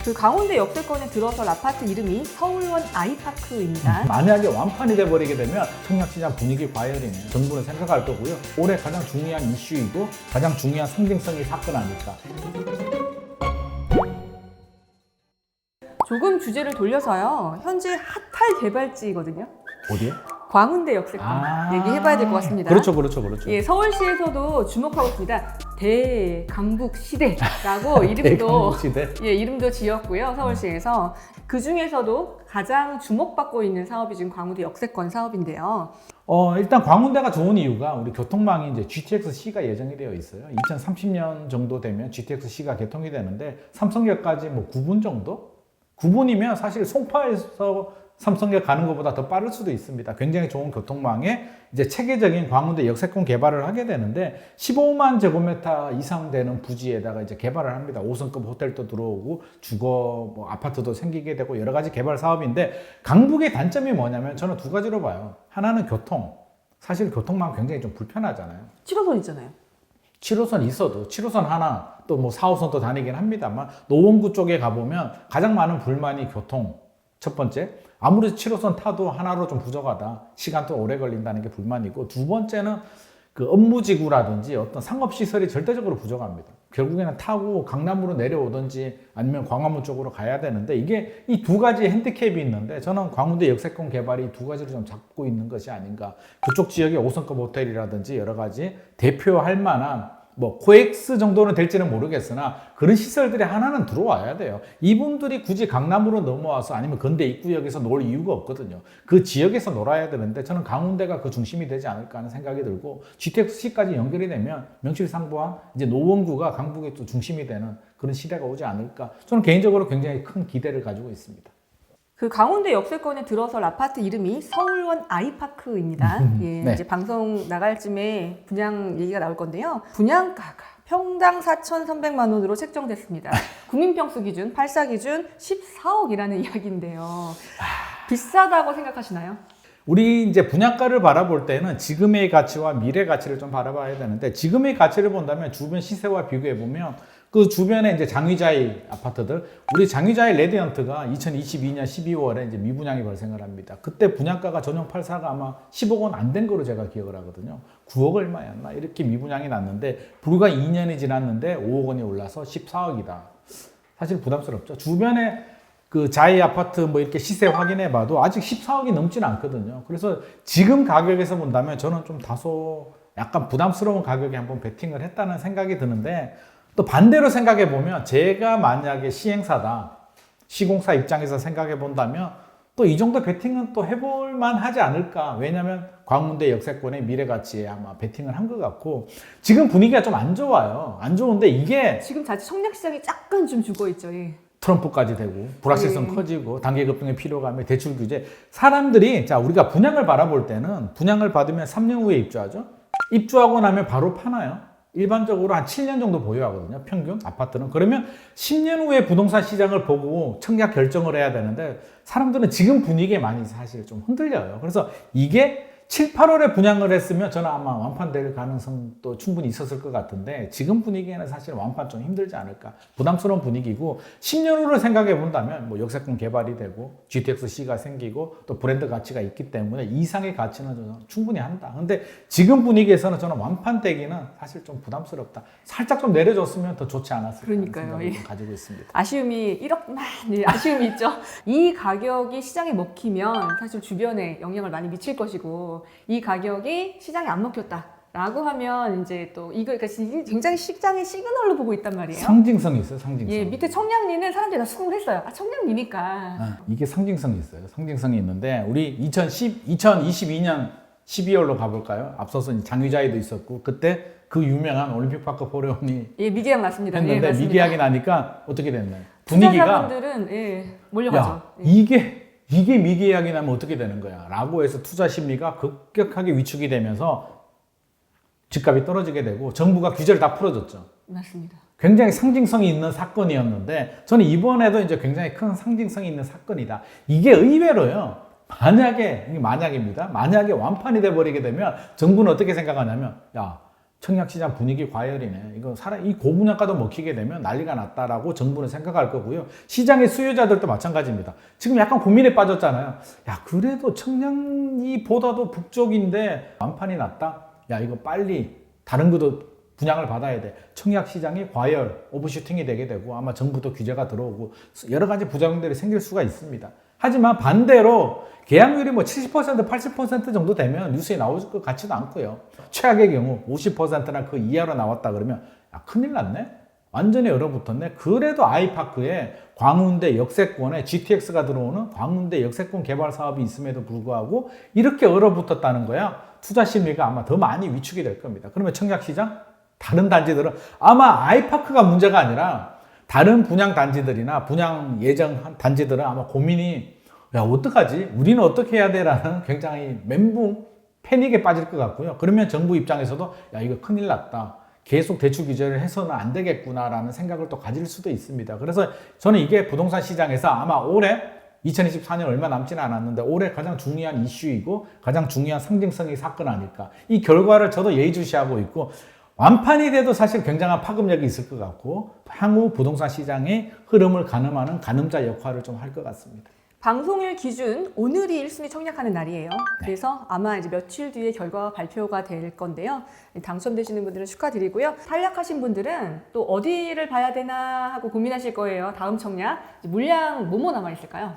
그 강원도 역세권에 들어설 아파트 이름이 서울원 아이파크입니다. 만약에 완판이 돼버리게 되면 청약시장 분위기 과열이네요. 정부는 생각할 거고요. 올해 가장 중요한 이슈이고 가장 중요한 상징성의 사건 아닐까. 조금 주제를 돌려서요. 현재 핫할 개발지거든요. 어디에? 광운대 역세권 얘기해봐야 될 것 같습니다. 그렇죠. 예, 서울시에서도 주목하고 있습니다. 대강북 시대라고 대강북 시대. 이름도 지었고요. 서울시에서 그 중에서도 가장 주목받고 있는 사업이 지금 광운대 역세권 사업인데요. 일단 광운대가 좋은 이유가 우리 교통망이 이제 GTX-C가 예정이 되어 있어요. 2030년 정도 되면 GTX-C가 개통이 되는데 삼성역까지 뭐 9분 정도? 9분이면 사실 송파에서 삼성역 가는 것보다 더 빠를 수도 있습니다. 굉장히 좋은 교통망에 이제 체계적인 광운대 역세권 개발을 하게 되는데 15만 제곱미터 이상 되는 부지에다가 이제 개발을 합니다. 5성급 호텔도 들어오고 주거 뭐 아파트도 생기게 되고 여러 가지 개발 사업인데 강북의 단점이 뭐냐면 저는 두 가지로 봐요. 하나는 교통. 사실 교통망 굉장히 좀 불편하잖아요. 7호선 있잖아요. 7호선 있어도 7호선 하나 또 뭐 4호선도 다니긴 합니다만 노원구 쪽에 가보면 가장 많은 불만이 교통. 첫 번째, 아무리 7호선 타도 하나로 좀 부족하다. 시간도 오래 걸린다는 게 불만이고, 두 번째는 그 업무지구라든지 어떤 상업시설이 절대적으로 부족합니다. 결국에는 타고 강남으로 내려오든지 아니면 광화문 쪽으로 가야 되는데 이게 이 두 가지 핸디캡이 있는데 저는 광운대 역세권 개발이 두 가지를 좀 잡고 있는 것이 아닌가. 그쪽 지역에 5성급 호텔이라든지 여러 가지 대표할 만한 뭐 코엑스 정도는 될지는 모르겠으나 그런 시설들이 하나는 들어와야 돼요. 이분들이 굳이 강남으로 넘어와서 아니면 건대 입구역에서 놀 이유가 없거든요. 그 지역에서 놀아야 되는데 저는 강운대가 그 중심이 되지 않을까 하는 생각이 들고 GTX-C까지 연결이 되면 명실상부한 이제 노원구가 강북의 또 중심이 되는 그런 시대가 오지 않을까. 저는 개인적으로 굉장히 큰 기대를 가지고 있습니다. 그 강원도 역세권에 들어설 아파트 이름이 서울원 아이파크입니다. 예, 네. 이제 방송 나갈 쯤에 분양 얘기가 나올 건데요. 분양가가 평당 4,300만 원으로 책정됐습니다. 국민평수 기준, 8사 기준 14억이라는 이야기인데요. 비싸다고 생각하시나요? 우리 이제 분양가를 바라볼 때는 지금의 가치와 미래 가치를 좀 바라봐야 되는데 지금의 가치를 본다면 주변 시세와 비교해 보면 그 주변에 이제 장위자이 아파트들, 우리 장위자이 레디언트가 2022년 12월에 이제 미분양이 발생을 합니다. 그때 분양가가 전용 8사가 아마 10억 원 안 된 거로 제가 기억을 하거든요. 9억 얼마였나 이렇게 미분양이 났는데 불과 2년이 지났는데 5억 원이 올라서 14억이다. 사실 부담스럽죠. 주변에 그 자이 아파트 뭐 이렇게 시세 확인해 봐도 아직 14억이 넘지는 않거든요. 그래서 지금 가격에서 본다면 저는 좀 다소 약간 부담스러운 가격에 한번 베팅을 했다는 생각이 드는데 또 반대로 생각해 보면 제가 만약에 시행사다, 시공사 입장에서 생각해 본다면 또 이 정도 베팅은 또 해볼 만하지 않을까. 왜냐하면 광운대 역세권의 미래 가치에 아마 베팅을 한 것 같고 지금 분위기가 좀 안 좋아요. 안 좋은데 이게 지금 자칫 청약시장이 약간 좀 죽어있죠. 예. 트럼프까지 되고 불확실성 커지고 단기급등의 필요감에 대출 규제 사람들이 자 우리가 분양을 바라볼 때는 분양을 받으면 3년 후에 입주하죠. 입주하고 나면 바로 파나요? 일반적으로 한 7년 정도 보유하거든요. 평균 아파트는. 그러면 10년 후에 부동산 시장을 보고 청약 결정을 해야 되는데 사람들은 지금 분위기에 많이 사실 좀 흔들려요. 그래서 이게 7, 8월에 분양을 했으면 저는 아마 완판될 가능성도 충분히 있었을 것 같은데 지금 분위기에는 사실 완판 좀 힘들지 않을까. 부담스러운 분위기고 10년 후를 생각해 본다면 뭐 역세권 개발이 되고 GTX-C가 생기고 또 브랜드 가치가 있기 때문에 이상의 가치는 저는 충분히 한다. 근데 지금 분위기에서는 저는 완판되기는 사실 좀 부담스럽다. 살짝 좀 내려줬으면 더 좋지 않았을까 하는 생각을 좀 가지고 있습니다. 아쉬움이 1억만 아쉬움이 있죠. 이 가격이 시장에 먹히면 사실 주변에 영향을 많이 미칠 것이고 이 가격이 시장에 안 먹혔다라고 하면 이제 또 이거 그러니까 굉장히 시장의 시그널로 보고 있단 말이에요. 상징성이 있어요. 상징성. 예, 밑에 청량리는 사람들이 다 수긍을 했어요. 아, 청량리니까. 이게 상징성이 있어요. 상징성이 있는데 우리 2022년 12월로 가볼까요? 앞서서 장위자이도 있었고 그때 그 유명한 올림픽파크 포레온이 예, 미계약 났습니다. 했는데 예, 미계약이 나니까 어떻게 됐나요? 분위기가 투자자분들은 예, 몰려가죠. 야, 예. 이게 미계약이 나면 어떻게 되는 거야? 라고 해서 투자 심리가 급격하게 위축이 되면서 집값이 떨어지게 되고 정부가 규제를 다 풀어줬죠. 맞습니다. 굉장히 상징성이 있는 사건이었는데 저는 이번에도 이제 굉장히 큰 상징성이 있는 사건이다. 이게 의외로요. 만약에, 이게 만약입니다. 만약에 완판이 돼버리게 되면 정부는 어떻게 생각하냐면 야, 청약시장 분위기 과열이네. 이거 이 고분양가도 먹히게 되면 난리가 났다라고 정부는 생각할 거고요. 시장의 수요자들도 마찬가지입니다. 지금 약간 고민에 빠졌잖아요. 야, 그래도 청량리보다도 북쪽인데 완판이 났다? 야, 이거 빨리 다른 것도 분양을 받아야 돼. 청약시장이 과열, 오버슈팅이 되게 되고 아마 정부도 규제가 들어오고 여러 가지 부작용들이 생길 수가 있습니다. 하지만 반대로 계약률이 뭐 70%, 80% 정도 되면 뉴스에 나올 것 같지도 않고요. 최악의 경우 50%나 그 이하로 나왔다 그러면 야, 큰일 났네? 완전히 얼어붙었네? 그래도 아이파크에 광운대 역세권에 GTX가 들어오는 광운대 역세권 개발 사업이 있음에도 불구하고 이렇게 얼어붙었다는 거야. 투자 심리가 아마 더 많이 위축이 될 겁니다. 그러면 청약시장? 다른 단지들은 아마 아이파크가 문제가 아니라 다른 분양 단지들이나 분양 예정 단지들은 아마 고민이 야, 어떡하지? 우리는 어떻게 해야 돼? 라는 굉장히 멘붕, 패닉에 빠질 것 같고요. 그러면 정부 입장에서도 야, 이거 큰일 났다. 계속 대출 규제를 해서는 안 되겠구나라는 생각을 또 가질 수도 있습니다. 그래서 저는 이게 부동산 시장에서 아마 올해 2024년 얼마 남지는 않았는데 올해 가장 중요한 이슈이고 가장 중요한 상징성의 사건 아닐까. 이 결과를 저도 예의주시하고 있고 완판이 돼도 사실 굉장한 파급력이 있을 것 같고 향후 부동산 시장의 흐름을 가늠하는 가늠자 역할을 좀 할 것 같습니다. 방송일 기준 오늘이 1순위 청약하는 날이에요. 그래서 아마 이제 며칠 뒤에 결과가 발표가 될 건데요. 당첨되시는 분들은 축하드리고요. 탈락하신 분들은 또 어디를 봐야 되나 하고 고민하실 거예요. 다음 청약 물량 뭐뭐 남아 있을까요?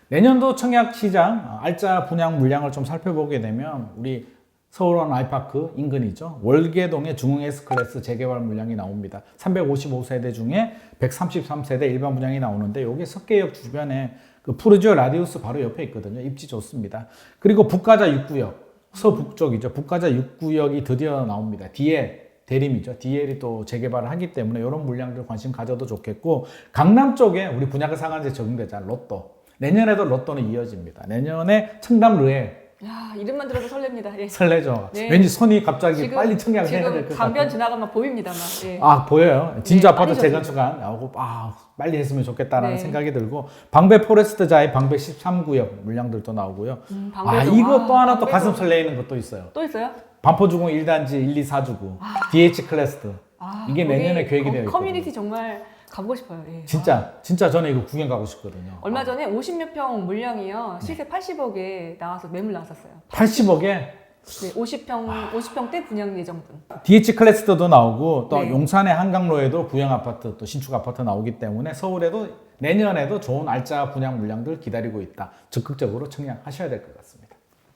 내년도 청약 시장 알짜 분양 물량을 좀 살펴보게 되면 우리 서울원 아이파크 인근이죠. 월계동의 중흥 S클래스 재개발 물량이 나옵니다. 355세대 중에 133세대 일반 분양이 나오는데 여기 석계역 주변에 그 푸르지오 라디우스 바로 옆에 있거든요. 입지 좋습니다. 그리고 북가자 6구역, 서북쪽이죠. 북가자 6구역이 드디어 나옵니다. DL, 대림이죠. DL이 또 재개발을 하기 때문에 이런 물량들 관심 가져도 좋겠고 강남 쪽에 우리 분양가 상한제 적용되잖아요. 로또. 내년에도 로또는 이어집니다. 내년에 청담 르에 야, 이름만 들어도 설렙니다. 예. 설레죠. 네. 왠지 손이 갑자기 빨리 청약을 해야 될 것 같아요. 강변 지나가면 보입니다만. 예. 아, 보여요. 진주 네, 아파트 빨리 재건축안 나오고 빨리 했으면 좋겠다라는 네. 생각이 들고 방배 포레스트자의 방배 13구역 물량들도 나오고요. 이거 또 하나 또 가슴 설레이는 것도 있어요. 또 있어요? 반포주공 1단지 1, 2, 4주구 DH 클래스 이게 내년에 계획이 되어 있거든요. 커뮤니티 정말 가보고 싶어요. 예. 진짜 저는 이거 구경 가고 싶거든요. 얼마 전에 50몇 평 물량이요. 시세 80억에 나와서 매물 나왔었어요. 80억에 네, 50평대 분양 예정분. DH 클래스터도 나오고 또 네. 용산의 한강로에도 부영 아파트 또 신축 아파트 나오기 때문에 서울에도 내년에도 좋은 알짜 분양 물량들 기다리고 있다. 적극적으로 청약하셔야 될 것 같습니다.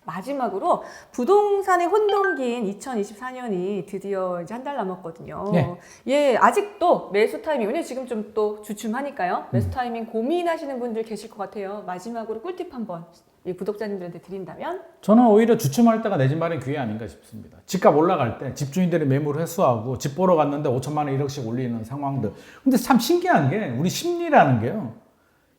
마지막으로 부동산의 혼동기인 2024년이 드디어 이제 한 달 남았거든요. 네. 예, 아직도 매수 타이밍, 왜냐면 지금 좀 또 주춤하니까요. 매수 타이밍 고민하시는 분들 계실 것 같아요. 마지막으로 꿀팁 한번 이 구독자님들한테 드린다면? 저는 오히려 주춤할 때가 내 집 마련 기회 아닌가 싶습니다. 집값 올라갈 때 집주인들이 매물을 회수하고 집 보러 갔는데 5천만 원 1억씩 올리는 상황들. 근데 참 신기한 게 우리 심리라는 게요.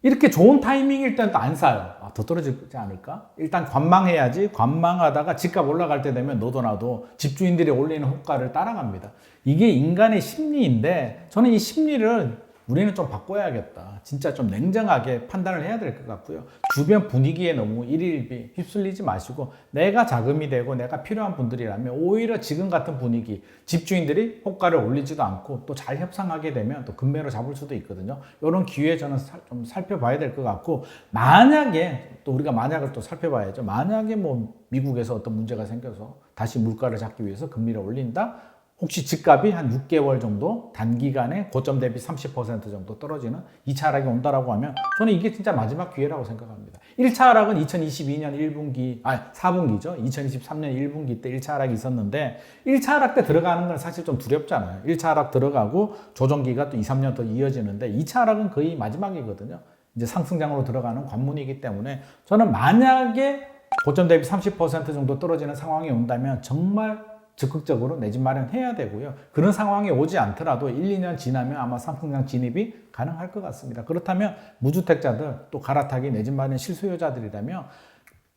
이렇게 좋은 타이밍일 때는 또 안 사요. 더 떨어지지 않을까? 일단 관망해야지. 관망하다가 집값 올라갈 때 되면 너도 나도 집주인들이 올리는 호가를 따라갑니다. 이게 인간의 심리인데 저는 이 심리를 우리는 좀 바꿔야겠다. 진짜 좀 냉정하게 판단을 해야 될 것 같고요. 주변 분위기에 너무 일일비 휩쓸리지 마시고 내가 자금이 되고 내가 필요한 분들이라면 오히려 지금 같은 분위기 집주인들이 호가를 올리지도 않고 또 잘 협상하게 되면 또 금매로 잡을 수도 있거든요. 이런 기회 저는 좀 살펴봐야 될 것 같고 만약에 또 우리가 만약을 또 살펴봐야죠. 만약에 뭐 미국에서 어떤 문제가 생겨서 다시 물가를 잡기 위해서 금리를 올린다? 혹시 집값이 한 6개월 정도 단기간에 고점 대비 30% 정도 떨어지는 2차 하락이 온다라고 하면 저는 이게 진짜 마지막 기회라고 생각합니다. 1차 하락은 2022년 1분기, 4분기죠. 2023년 1분기 때 1차 하락이 있었는데 1차 하락 때 들어가는 건 사실 좀 두렵잖아요. 1차 하락 들어가고 조정기가 또 2, 3년 더 이어지는데 2차 하락은 거의 마지막이거든요. 이제 상승장으로 들어가는 관문이기 때문에 저는 만약에 고점 대비 30% 정도 떨어지는 상황이 온다면 정말 적극적으로 내 집 마련해야 되고요. 그런 상황이 오지 않더라도 1, 2년 지나면 아마 상승장 진입이 가능할 것 같습니다. 그렇다면 무주택자들 또 갈아타기 내 집 마련 실수요자들이라면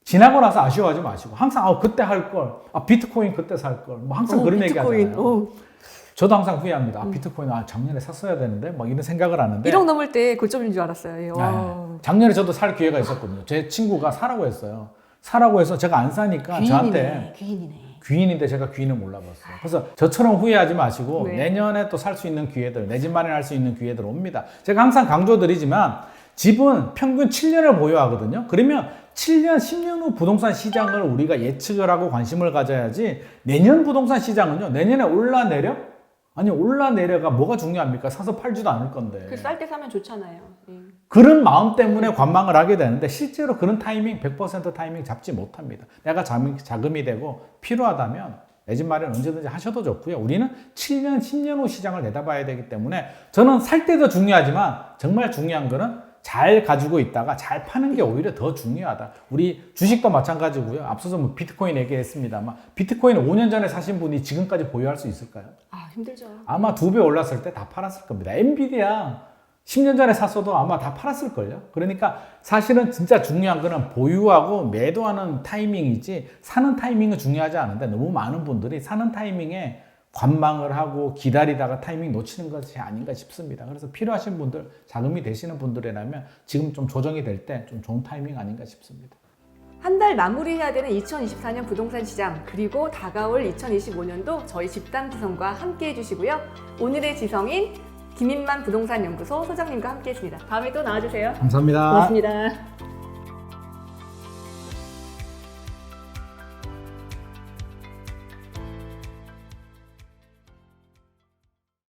지나고 나서 아쉬워하지 마시고 항상 그때 할 걸, 비트코인 그때 살 걸, 뭐 항상 그런 얘기 하잖아요. 저도 항상 후회합니다. 비트코인 작년에 샀어야 되는데 막 이런 생각을 하는데 1억 넘을 때 고점인 줄 알았어요. 작년에 저도 살 기회가 있었거든요. 제 친구가 사라고 했어요. 사라고 해서 제가 안 사니까 저한테 귀인이네. 귀인인데 제가 귀인을 몰라봤어요. 그래서 저처럼 후회하지 마시고 네. 내년에 또 살 수 있는 기회들, 내 집 마련할 수 있는 기회들 옵니다. 제가 항상 강조드리지만 집은 평균 7년을 보유하거든요. 그러면 7년, 10년 후 부동산 시장을 우리가 예측을 하고 관심을 가져야지 내년 부동산 시장은요. 내년에 올라내려? 아니 올라내려가 뭐가 중요합니까? 사서 팔지도 않을 건데. 그 쌀 때 사면 좋잖아요. 예. 그런 마음 때문에 관망을 하게 되는데 실제로 그런 타이밍 100% 타이밍 잡지 못합니다. 내가 자금이 되고 필요하다면 내 집 마련 언제든지 하셔도 좋고요. 우리는 7년, 10년 후 시장을 내다봐야 되기 때문에 저는 살 때도 중요하지만 정말 중요한 거는 잘 가지고 있다가 잘 파는 게 오히려 더 중요하다. 우리 주식도 마찬가지고요. 앞서서 뭐 비트코인 얘기했습니다만 비트코인 5년 전에 사신 분이 지금까지 보유할 수 있을까요? 아, 힘들죠. 아마 2배 올랐을 때 다 팔았을 겁니다. 엔비디아 10년 전에 샀어도 아마 다 팔았을걸요. 그러니까 사실은 진짜 중요한 거는 보유하고 매도하는 타이밍이지 사는 타이밍은 중요하지 않은데 너무 많은 분들이 사는 타이밍에 관망을 하고 기다리다가 타이밍 놓치는 것이 아닌가 싶습니다. 그래서 필요하신 분들, 자금이 되시는 분들이라면 지금 좀 조정이 될 때 좀 좋은 타이밍 아닌가 싶습니다. 한 달 마무리해야 되는 2024년 부동산 시장 그리고 다가올 2025년도 저희 집단 지성과 함께 해주시고요. 오늘의 지성인 김인만 부동산 연구소 소장님과 함께했습니다. 다음에 또 나와주세요. 감사합니다. 고맙습니다.